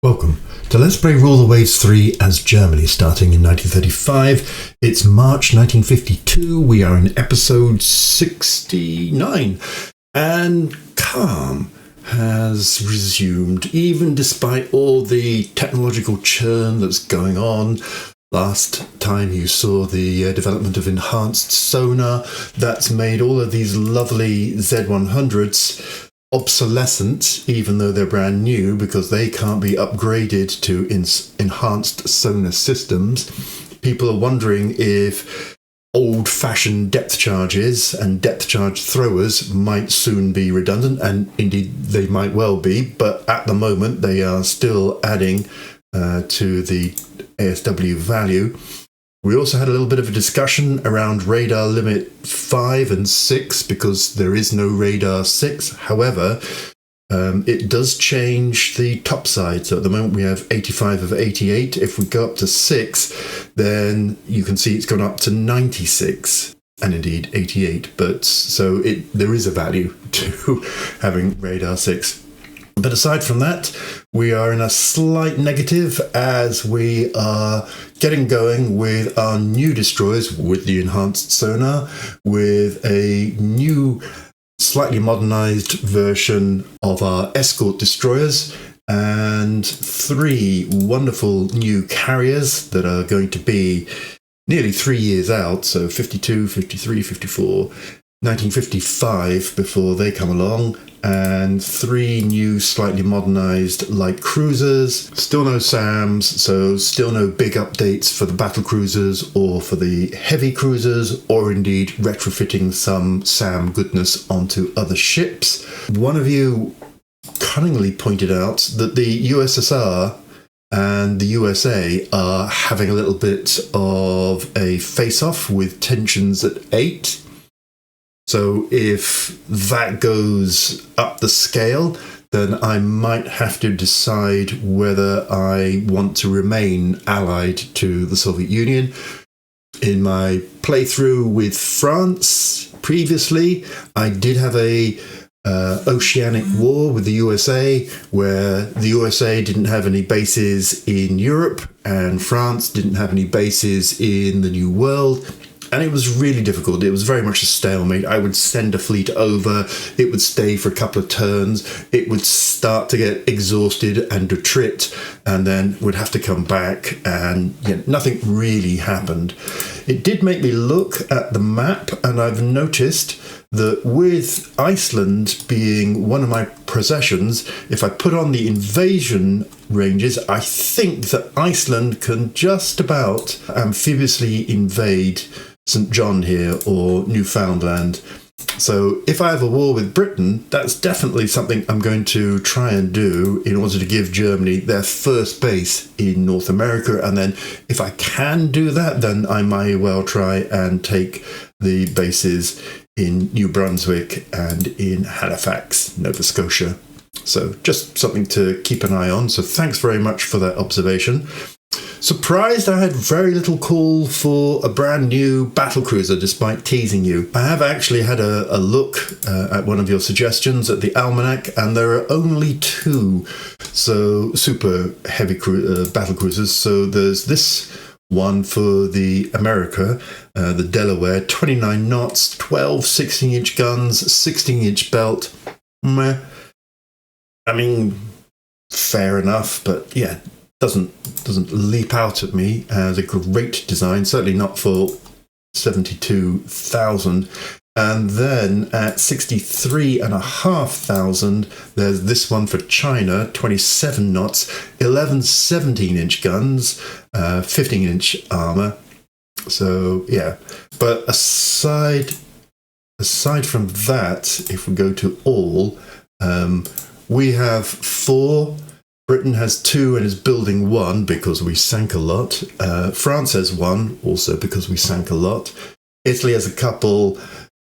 Welcome to Let's Play Rule the Waves 3 as Germany, starting in 1935. It's March 1952. We are in episode 69, and calm has resumed, even despite all the technological churn that's going on. Last time you saw the development of enhanced sonar that's made all of these lovely Z100s obsolescent, even though they're brand new, because they can't be upgraded to enhanced sonar systems. People are wondering if old-fashioned depth charges and depth charge throwers might soon be redundant, and indeed they might well be, but at the moment they are still adding to the ASW value. We also had a little bit of a discussion around radar limit 5 and 6, because there is no radar 6. However, it does change the top side. So at the moment we have 85 of 88. If we go up to 6, then you can see it's gone up to 96 and indeed 88. But so there is a value to having radar 6. But aside from that, we are in a slight negative as we are getting going with our new destroyers with the enhanced sonar, with a new, slightly modernized version of our escort destroyers, and 3 wonderful new carriers that are going to be nearly 3 years out, so 52, 53, 54, 1955 before they come along, and 3 new slightly modernized light cruisers. Still no SAMs, so still no big updates for the battle cruisers or for the heavy cruisers, or indeed retrofitting some SAM goodness onto other ships. One of you cunningly pointed out that the USSR and the USA are having a little bit of a face-off with tensions at 8. So if that goes up the scale, then I might have to decide whether I want to remain allied to the Soviet Union. In my playthrough with France previously, I did have a oceanic war with the USA, where the USA didn't have any bases in Europe and France didn't have any bases in the New World. And it was really difficult. It was very much a stalemate. I would send a fleet over, it would stay for a couple of turns, it would start to get exhausted and attrit, and then would have to come back, and nothing really happened. It did make me look at the map, and I've noticed that with Iceland being one of my possessions, if I put on the invasion ranges, I think that Iceland can just about amphibiously invade St. John here, or Newfoundland. So if I have a war with Britain, that's definitely something I'm going to try and do in order to give Germany their first base in North America. And then if I can do that, then I might well try and take the bases in New Brunswick and in Halifax, Nova Scotia. So just something to keep an eye on. So thanks very much for that observation. Surprised I had very little call for a brand new battlecruiser, despite teasing you. I have actually had a look at one of your suggestions at the almanac, and there are only 2 so super heavy battlecruisers. So there's this one for the America, the Delaware, 29 knots, 12 16-inch guns, 16-inch belt. Meh. I mean, fair enough, but yeah, doesn't leap out at me as a great design, certainly not for 72,000. And then at 63,500, there's this one for China, 27 knots, 11 17-inch guns, 15-inch armor. So yeah, but aside from that, if we go to all, we have 4. Britain has 2 and is building 1 because we sank a lot. France has 1 also because we sank a lot. Italy has a couple.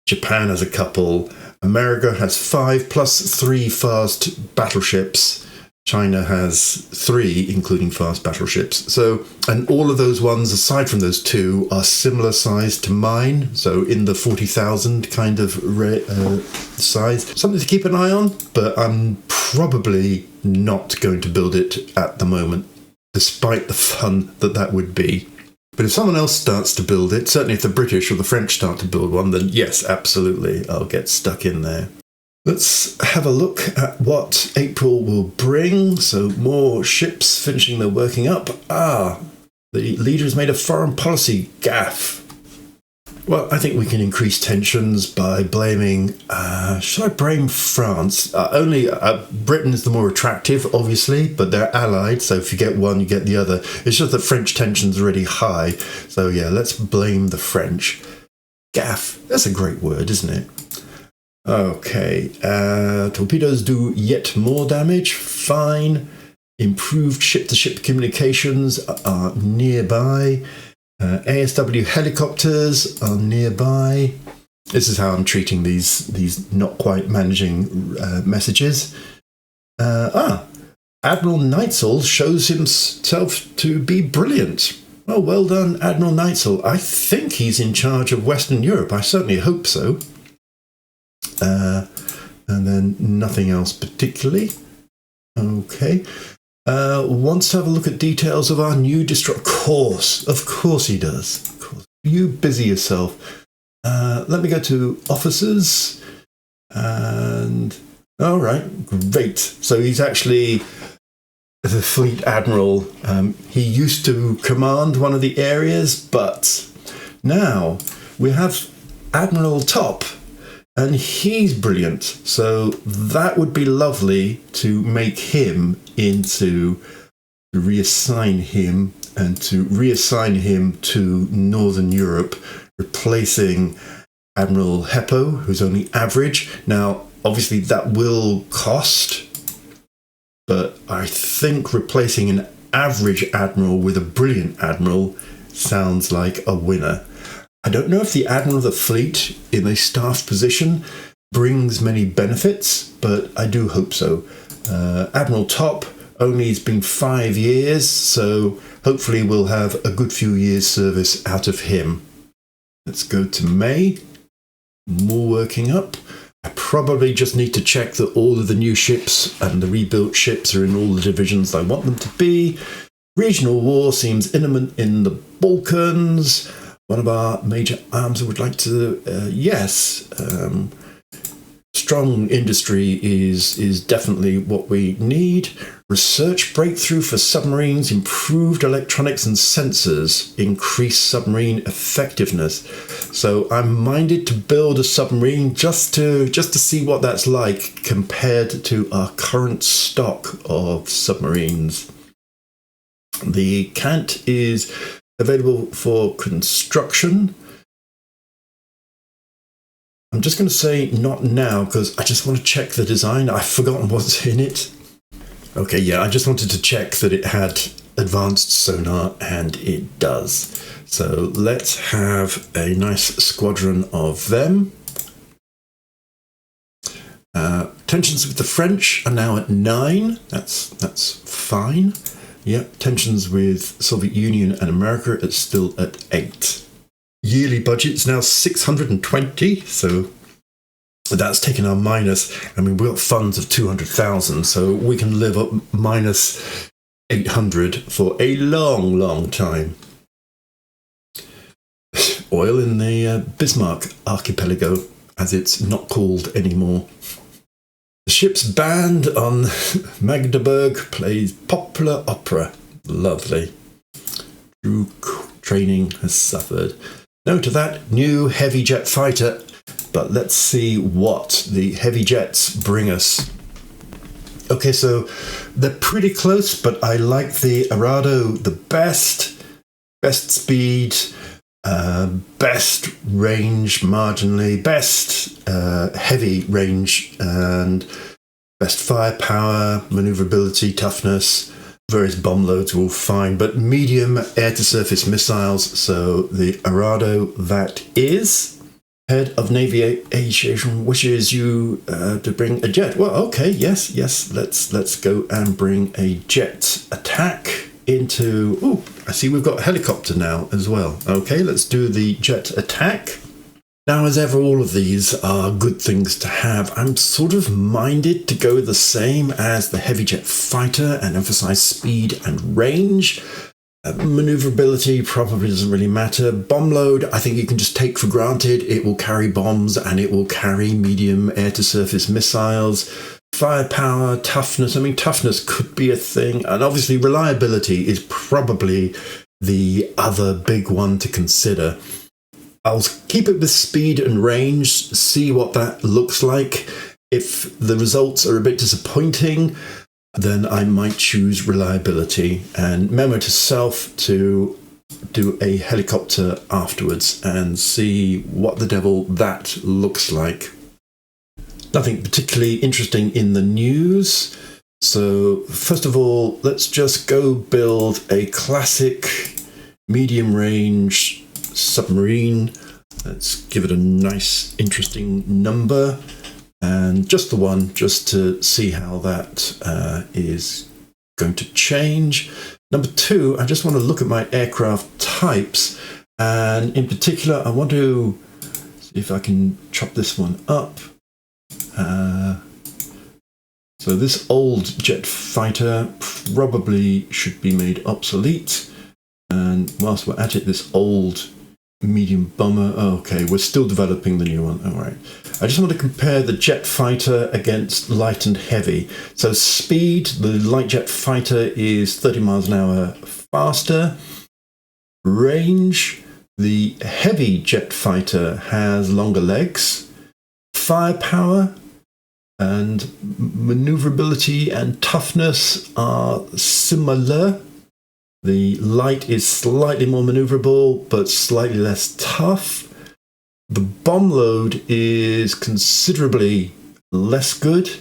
Japan has a couple. America has 5 plus 3 fast battleships. China has 3, including fast battleships. So, and all of those ones, aside from those 2, are similar size to mine. So in the 40,000 kind of size. Something to keep an eye on, but I'm probably not going to build it at the moment, despite the fun that would be. But if someone else starts to build it, certainly if the British or the French start to build one, then yes, absolutely, I'll get stuck in there. Let's have a look at what April will bring. So more ships finishing their working up. The leader has made a foreign policy gaffe. Well, I think we can increase tensions by blaming, should I blame France? Only Britain is the more attractive, obviously, but they're allied, so if you get one, you get the other. It's just that French tensions are already high. So yeah, let's blame the French. Gaffe, that's a great word, isn't it? Okay, torpedoes do yet more damage. Fine. Improved ship-to-ship communications are nearby. ASW helicopters are nearby. This is how I'm treating these not quite managing messages. Admiral Neitzel shows himself to be brilliant. Well done, Admiral Neitzel. I think he's in charge of Western Europe. I certainly hope so. And then nothing else particularly. Okay. Wants to have a look at details of our new destroyer. Of course he does. Of course. You busy yourself. Let me go to officers. And all right, great. So he's actually the fleet admiral. He used to command one of the areas, but now we have Admiral Top. And he's brilliant, so that would be lovely to make him into, reassign him to Northern Europe, replacing Admiral Heppo, who's only average. Now, obviously that will cost, but I think replacing an average admiral with a brilliant admiral sounds like a winner. I don't know if the Admiral of the Fleet in a staff position brings many benefits, but I do hope so. Admiral Top only has been 5 years, so hopefully we'll have a good few years' service out of him. Let's go to May. More working up. I probably just need to check that all of the new ships and the rebuilt ships are in all the divisions I want them to be. Regional war seems imminent in the Balkans. One of our major arms would like to, strong industry is definitely what we need. Research breakthrough for submarines, improved electronics and sensors, increased submarine effectiveness. So I'm minded to build a submarine just to see what that's like compared to our current stock of submarines. The Kant is available for construction. I'm just going to say not now because I just want to check the design. I've forgotten what's in it. Okay, yeah, I just wanted to check that it had advanced sonar, and it does. So let's have a nice squadron of them. Tensions with the French are now at 9. That's fine. Yep, tensions with Soviet Union and America are still at 8. Yearly budget's now 620, so that's taken our minus. I mean, we've got funds of 200,000, so we can live up minus 800 for a long, long time. Oil in the Bismarck archipelago, as it's not called anymore. The ship's band on Magdeburg plays popular opera. Lovely. True training has suffered. No to that new heavy jet fighter, but let's see what the heavy jets bring us. Okay, so they're pretty close, but I like the Arado the best. Best speed, best range marginally, best heavy range, and best firepower, maneuverability, toughness. Various bomb loads will fine, but medium air-to-surface missiles, so the Arado that is. Head of Navy Aviation wishes you to bring a jet. Well, okay, yes. Let's go and bring a jet attack into... Oh, I see we've got a helicopter now as well. Okay, let's do the jet attack. Now, as ever, all of these are good things to have. I'm sort of minded to go the same as the heavy jet fighter and emphasize speed and range. Maneuverability probably doesn't really matter. Bomb load, I think you can just take for granted. It will carry bombs and it will carry medium air-to-surface missiles. Firepower, toughness. I mean, toughness could be a thing. And obviously, reliability is probably the other big one to consider. I'll keep it with speed and range, see what that looks like. If the results are a bit disappointing, then I might choose reliability. And memo to self to do a helicopter afterwards and see what the devil that looks like. Nothing particularly interesting in the news. So first of all, let's just go build a classic medium range submarine. Let's give it a nice, interesting number. And just the one, just to see how that is going to change. Number two, I just want to look at my aircraft types. And in particular, I want to see if I can chop this one up. So this old jet fighter probably should be made obsolete. And whilst we're at it, this old medium bomber. Oh, okay, we're still developing the new one. All right. I just want to compare the jet fighter against light and heavy. So speed, the light jet fighter is 30 miles an hour faster. Range, the heavy jet fighter has longer legs. Firepower and maneuverability and toughness are similar. The light is slightly more maneuverable, but slightly less tough. The bomb load is considerably less good,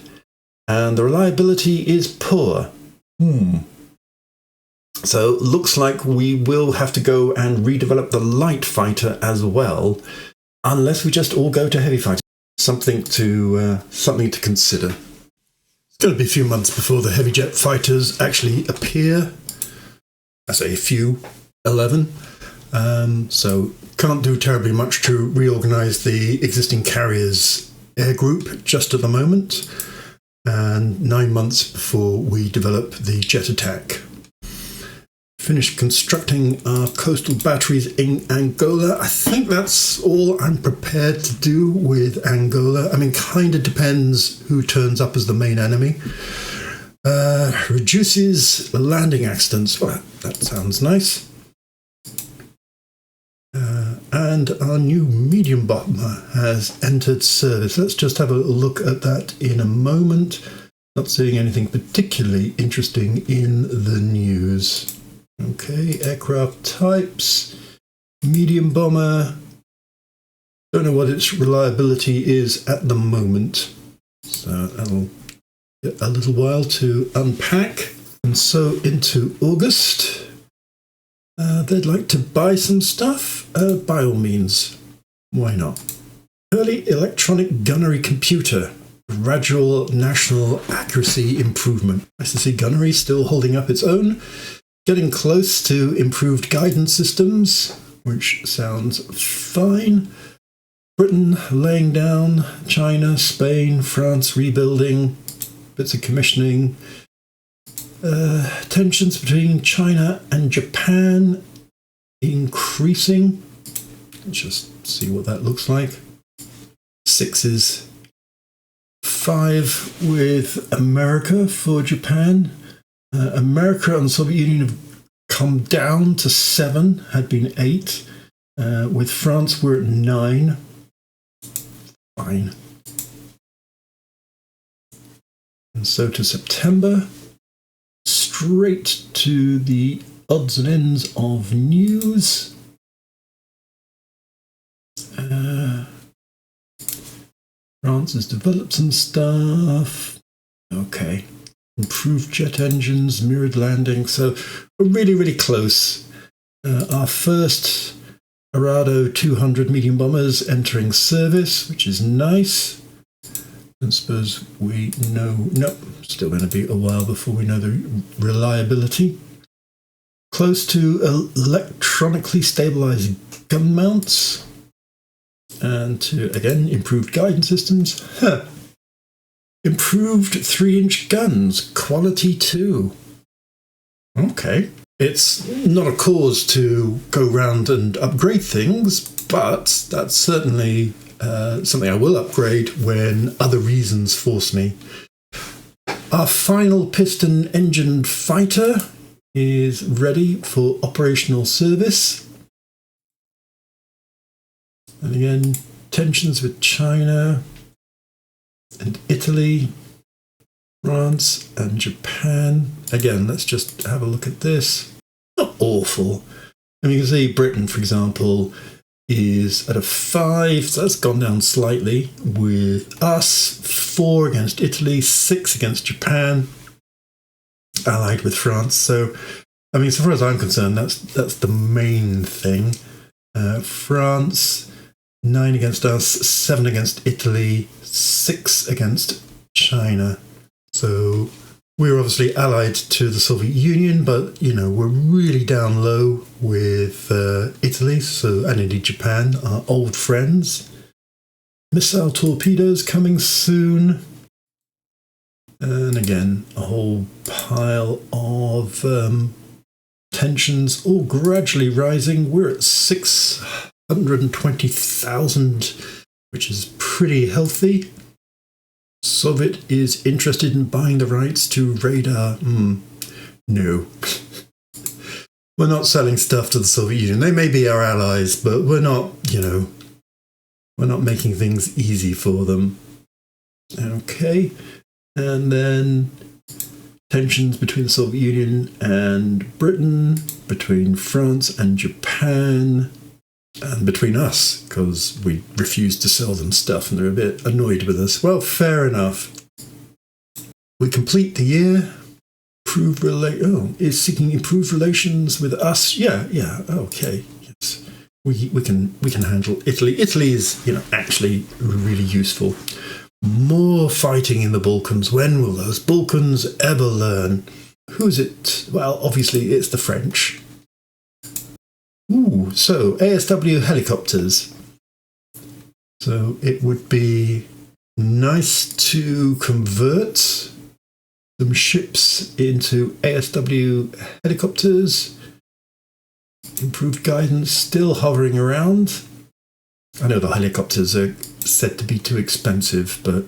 and the reliability is poor. So looks like we will have to go and redevelop the light fighter as well, unless we just all go to heavy fighter. Something to consider. It's going to be a few months before the heavy jet fighters actually appear. I say a few, 11. So can't do terribly much to reorganize the existing carriers air group just at the moment. And 9 months before we develop the jet attack. Finished constructing our coastal batteries in Angola. I think that's all I'm prepared to do with Angola. I mean, kind of depends who turns up as the main enemy. Reduces landing accidents. Well, that sounds nice. And our new medium bomber has entered service. Let's just have a look at that in a moment. Not seeing anything particularly interesting in the news. Okay, aircraft types. Medium bomber. Don't know what its reliability is at the moment. So that'll get a little while to unpack. And so into August. They'd like to buy some stuff. By all means, why not? Early electronic gunnery computer. Gradual national accuracy improvement. Nice to see gunnery still holding up its own. Getting close to improved guidance systems, which sounds fine. Britain laying down, China, Spain, France rebuilding, bits of commissioning. Tensions between China and Japan increasing. Let's just see what that looks like. 6s. 5 with America for Japan. America and the Soviet Union have come down to 7, had been 8. With France, we're at 9. Fine. And so to September, straight to the odds and ends of news. France has developed some stuff. Okay. Improved jet engines, mirrored landing. So we're really, really close. Our first Arado 200 medium bombers entering service, which is nice. I suppose we know... Nope, still going to be a while before we know the reliability. Close to electronically stabilized gun mounts. And to, again, improved guidance systems. Improved 3-inch guns, quality 2. Okay. It's not a cause to go round and upgrade things, but that's certainly something I will upgrade when other reasons force me. Our final piston-engined fighter is ready for operational service. And again, tensions with China and Italy, France and Japan. Again, let's just have a look at this. Not awful. I mean, you can see Britain, for example, is at a 5, so that's gone down slightly with us. 4 against Italy, 6 against Japan, allied with France. So, I mean, so far as I'm concerned, that's the main thing. France, 9 against us, 7 against Italy, 6 against China. So we're obviously allied to the Soviet Union, but, you know, we're really down low with Italy, so, and indeed Japan, our old friends. Missile torpedoes coming soon. And again, a whole pile of tensions, all gradually rising. We're at 620,000, which is pretty healthy. Soviet is interested in buying the rights to radar. No. We're not selling stuff to the Soviet Union. They may be our allies, but we're not, you know, we're not making things easy for them. Okay. And then tensions between the Soviet Union and Britain, between France and Japan, and between us, because we refused to sell them stuff and they're a bit annoyed with us. Well, fair enough. We complete the year. Is seeking improved relations with us? Yeah, okay, yes. We can handle Italy. Italy is, you know, actually really useful. More fighting in the Balkans. When will those Balkans ever learn? Who's it? Well, obviously it's the French. Ooh, so ASW helicopters. So it would be nice to convert some ships into ASW helicopters. Improved guidance, still hovering around. I know the helicopters are said to be too expensive, but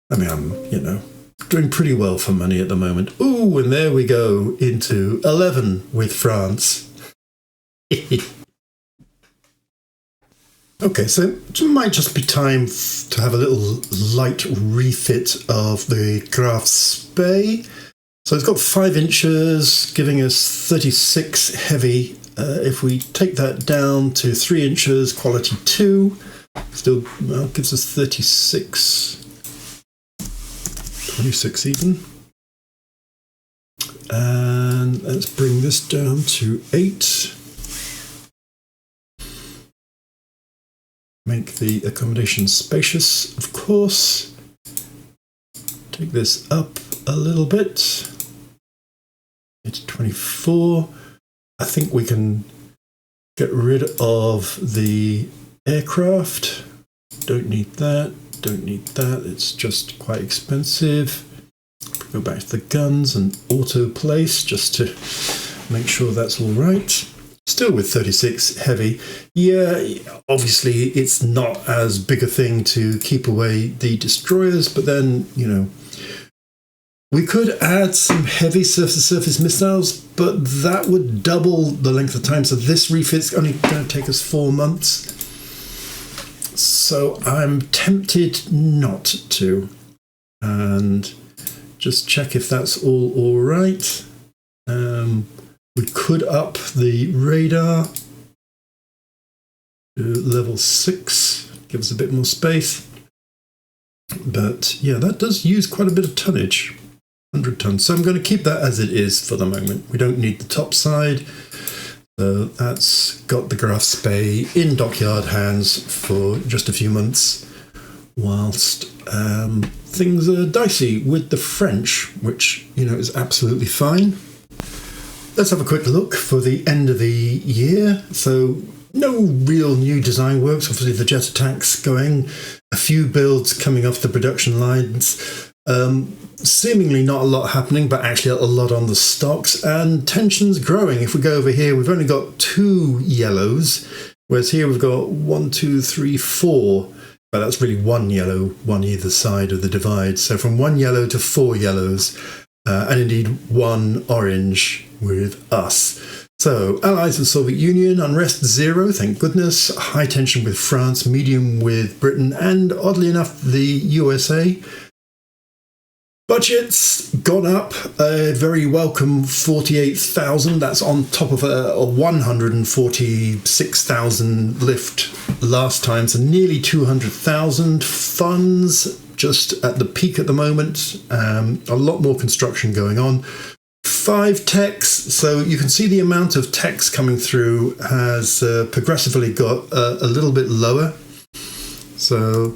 I'm, you know, doing pretty well for money at the moment. Ooh, and there we go into 11 with France. Okay, so it might just be time to have a little light refit of the Graf Spee. So it's got 5 inches, giving us 36 heavy. If we take that down to 3 inches, quality 2, still gives us 36. 26 even. And let's bring this down to 8. Make the accommodation spacious, of course. Take this up a little bit. It's 24. I think we can get rid of the aircraft. Don't need that. Don't need that. It's just quite expensive. Go back to the guns and auto place just to make sure that's all right. Still with 36 heavy. Yeah, obviously it's not as big a thing to keep away the destroyers, but then, you know, we could add some heavy surface-to-surface missiles, but that would double the length of time. So this refit's only going to take us 4 months. So I'm tempted not to. And just check if that's all right. We could up the radar to level 6. Give us a bit more space. But yeah, that does use quite a bit of tonnage. 100 tons. So I'm going to keep that as it is for the moment. We don't need the top side. So that's got the Graf Spee in dockyard hands for just a few months, whilst things are dicey with the French, which, is absolutely fine. Let's have a quick look for the end of the year. So no real new design works. Obviously the jet attack's going, a few builds coming off the production lines. Seemingly not a lot happening, but actually a lot on the stocks, and tensions growing. If we go over here, we've only got 2 yellows, whereas here we've got 1, 2, 3, 4. But that's really 1 yellow, one either side of the divide. So from 1 yellow to 4 yellows, and indeed 1 orange with us. So Allies and Soviet Union, unrest 0, thank goodness. High tension with France, medium with Britain, and oddly enough, the USA. Budget's gone up a very welcome 48,000. That's on top of a 146,000 lift last time, so nearly 200,000. Funds just at the peak at the moment. A lot more construction going on. 5 techs, so you can see the amount of techs coming through has progressively got a little bit lower. So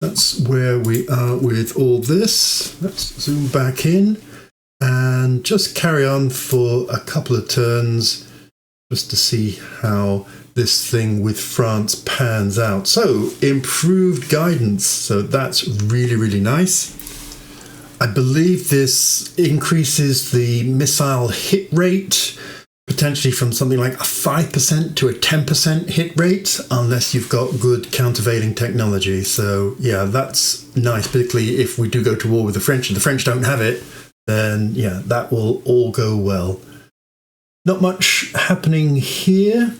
that's where we are with all this. Let's zoom back in and just carry on for a couple of turns just to see how this thing with France pans out. So improved guidance. So that's really, really nice. I believe this increases the missile hit rate potentially from something like a 5% to a 10% hit rate, unless you've got good countervailing technology. So yeah, that's nice, particularly if we do go to war with the French and the French don't have it, then yeah, that will all go well. Not much happening here.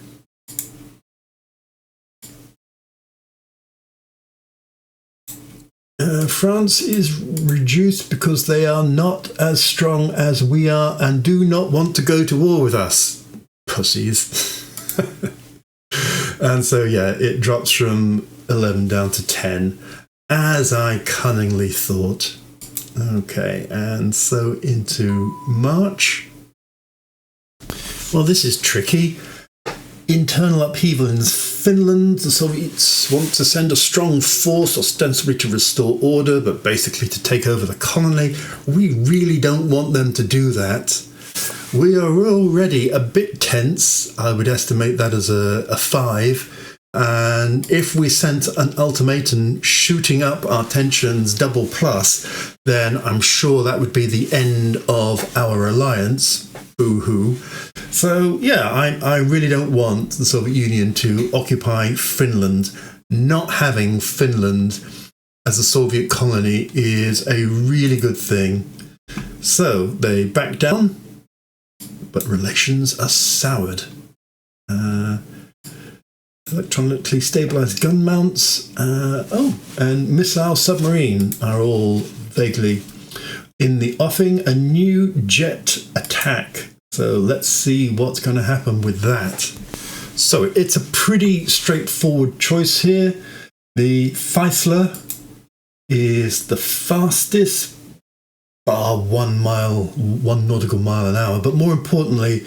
France is reduced because they are not as strong as we are and do not want to go to war with us. Pussies. And so, yeah, it drops from 11 down to 10, as I cunningly thought. Okay, and so into March. Well, this is tricky. Internal upheaval in Finland. The Soviets want to send a strong force, ostensibly to restore order, but basically to take over the colony. We really don't want them to do that. We are already a bit tense. I would estimate that as a 5. And if we sent an ultimatum shooting up our tensions double plus, then I'm sure that would be the end of our alliance. Boo-hoo. So, yeah, I really don't want the Soviet Union to occupy Finland. Not having Finland as a Soviet colony is a really good thing. So, they back down, but relations are soured. Electronically stabilized gun mounts. And missile submarine are all vaguely in the offing. A new jet attack. So let's see what's going to happen with that. So it's a pretty straightforward choice here. The Feisler is the fastest, bar 1 nautical mile an hour. But more importantly,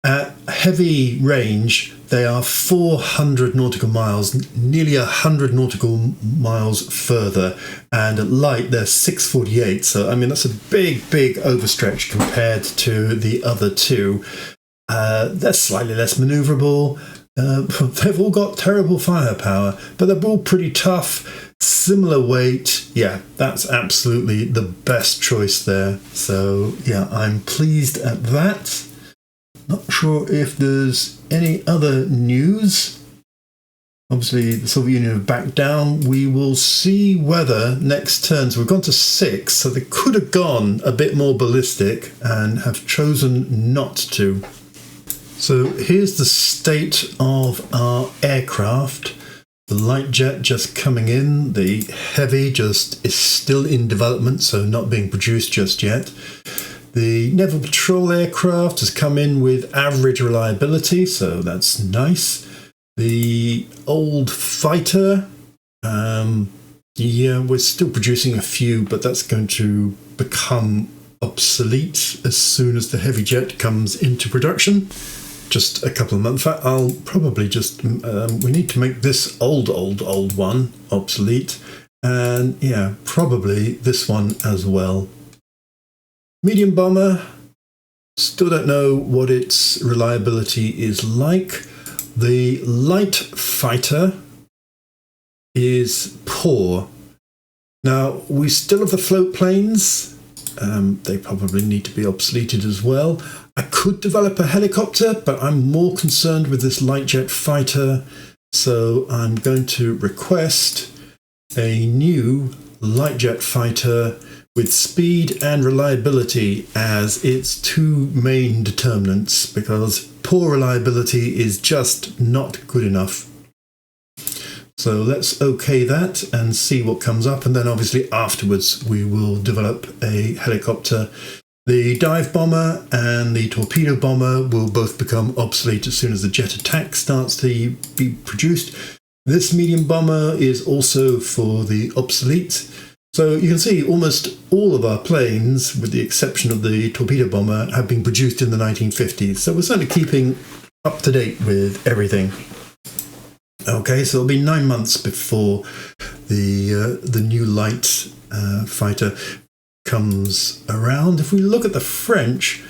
at heavy range, they are 400 nautical miles, nearly 100 nautical miles further. And at light, they're 648. So, I mean, that's a big, big overstretch compared to the other two. They're slightly less maneuverable. They've all got terrible firepower, but they're all pretty tough. Similar weight. Yeah, that's absolutely the best choice there. So, yeah, I'm pleased at that. Not sure if there's any other news. Obviously, the Soviet Union have backed down. We will see whether next turn, so we've gone to 6, so they could have gone a bit more ballistic and have chosen not to. So here's the state of our aircraft. The light jet just coming in. The heavy just is still in development, so not being produced just yet. The Naval patrol aircraft has come in with average reliability, so that's nice. The old fighter, yeah, we're still producing a few, but that's going to become obsolete as soon as the heavy jet comes into production. just a couple of months. In fact, I'll probably just, we need to make this old one obsolete. And yeah, probably this one as well. Medium bomber, still don't know what its reliability is like. The light fighter is poor. Now, we still have the float planes. They probably need to be obsoleted as well. I could develop a helicopter, but I'm more concerned with this light jet fighter. So I'm going to request a new light jet fighter with speed and reliability as its two main determinants, because poor reliability is just not good enough. So let's OK that and see what comes up. And then obviously afterwards we will develop a helicopter. The dive bomber and the torpedo bomber will both become obsolete as soon as the jet attack starts to be produced. This medium bomber is also for the obsolete. So you can see almost all of our planes, with the exception of the torpedo bomber, have been produced in the 1950s. So we're certainly keeping up to date with everything. Okay, so it'll be 9 months before the new light fighter comes around. If we look at the French,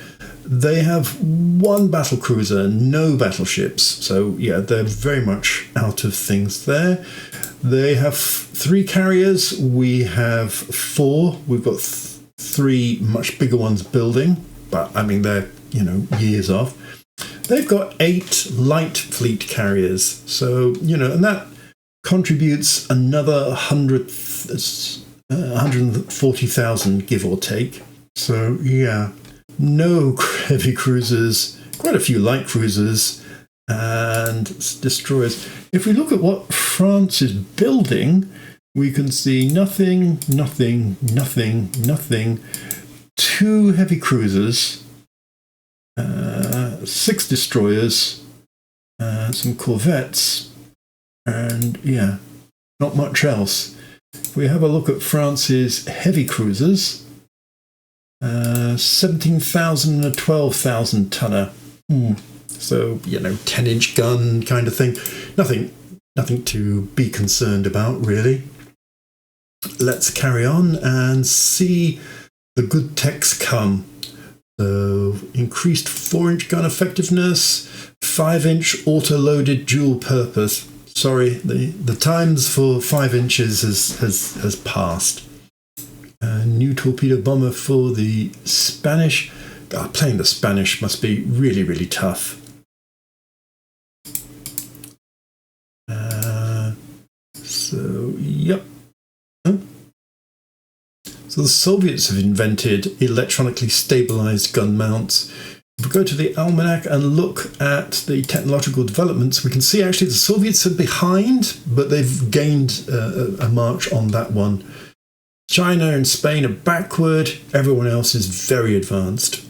they have one battle cruiser, no battleships. So yeah, they're very much out of things there. They have 3 carriers. We have 4. We've got 3 much bigger ones building, but I mean, they're, years off. They've got 8 light fleet carriers. So, and that contributes another 140,000, give or take. So, yeah, no heavy cruisers, quite a few light cruisers and destroyers. If we look at what France is building, we can see nothing. 2 heavy cruisers, 6 destroyers, some corvettes, and yeah, not much else. If we have a look at France's heavy cruisers, 17,000 and a 12,000 tonner. So, 10-inch gun kind of thing. Nothing to be concerned about, really. Let's carry on and see the good techs come. So, increased 4-inch gun effectiveness, 5-inch auto-loaded dual purpose. Sorry, the times for 5 inches has passed. A new torpedo bomber for the Spanish. Playing the Spanish must be really, really tough. Yep. So the Soviets have invented electronically stabilized gun mounts. If we go to the almanac and look at the technological developments, we can see actually the Soviets are behind, but they've gained a march on that one. China and Spain are backward. Everyone else is very advanced.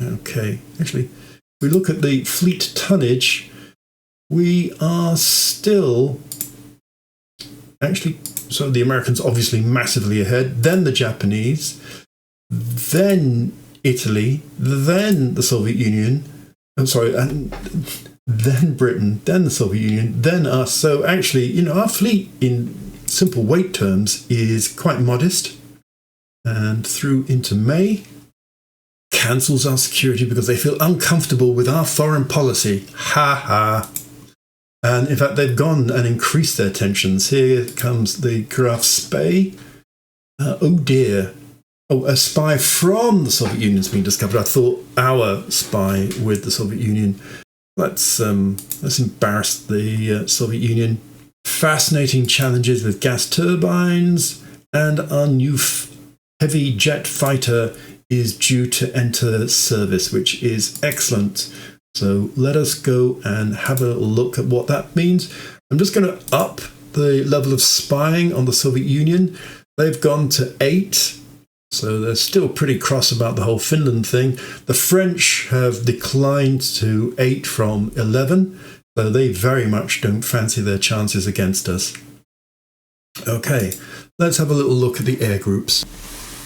Okay, actually, if we look at the fleet tonnage, we are still actually, so the Americans obviously massively ahead, then the Japanese, then Italy, then the Soviet Union, and then Britain, then the Soviet Union, then us. So actually, our fleet in simple weight terms is quite modest. And through into May, cancels our security because they feel uncomfortable with our foreign policy. Ha ha. And in fact, they've gone and increased their tensions. Here comes the Graf Spee. Oh dear. Oh, a spy from the Soviet Union has been discovered. I thought our spy with the Soviet Union. Let's embarrass the Soviet Union. Fascinating challenges with gas turbines, and our new heavy jet fighter is due to enter service, which is excellent. So let us go and have a look at what that means. I'm just going to up the level of spying on the Soviet Union. They've gone to 8, so they're still pretty cross about the whole Finland thing. The French have declined to 8 from 11, so they very much don't fancy their chances against us. Okay, let's have a little look at the air groups.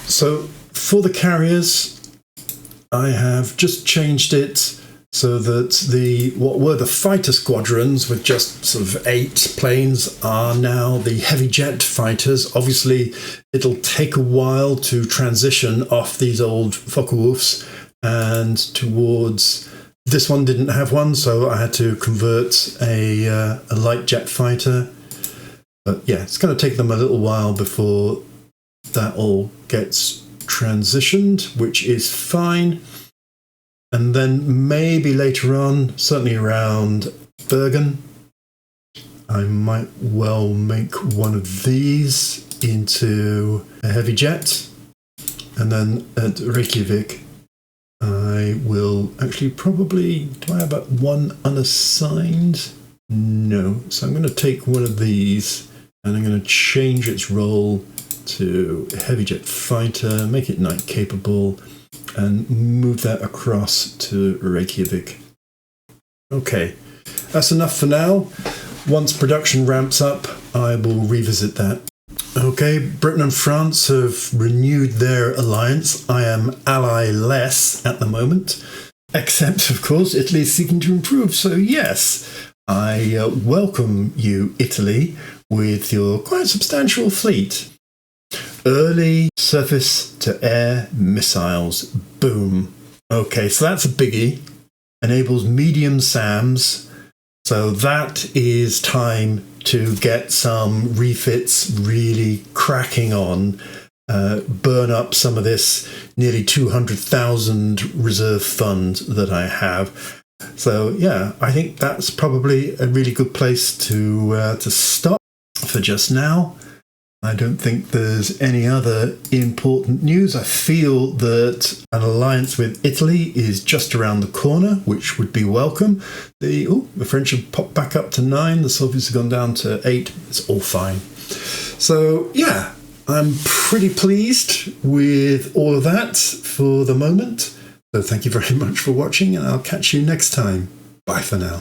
So for the carriers, I have just changed it so that what were the fighter squadrons with just sort of 8 planes are now the heavy jet fighters. Obviously, it'll take a while to transition off these old Focke-Wulfs and towards... This one didn't have one, so I had to convert a light jet fighter. But yeah, it's going to take them a little while before that all gets transitioned, which is fine. And then maybe later on, certainly around Bergen, I might well make one of these into a heavy jet. And then at Reykjavik, I will actually probably... Do I have one unassigned? No. So I'm going to take one of these and I'm going to change its role to a heavy jet fighter, make it night capable, and move that across to Reykjavik. Okay, that's enough for now. Once production ramps up, I will revisit that. Okay, Britain and France have renewed their alliance. I am ally-less at the moment, except, of course, Italy is seeking to improve. So yes, I welcome you, Italy, with your quite substantial fleet. Early surface-to-air missiles. Boom. Okay, so that's a biggie. Enables medium SAMs. So that is time to get some refits really cracking on. Burn up some of this nearly 200,000 reserve fund that I have. So yeah, I think that's probably a really good place to stop for just now. I don't think there's any other important news. I feel that an alliance with Italy is just around the corner, which would be welcome. The French have popped back up to 9. The Soviets have gone down to 8. It's all fine. So, yeah, I'm pretty pleased with all of that for the moment. So thank you very much for watching, and I'll catch you next time. Bye for now.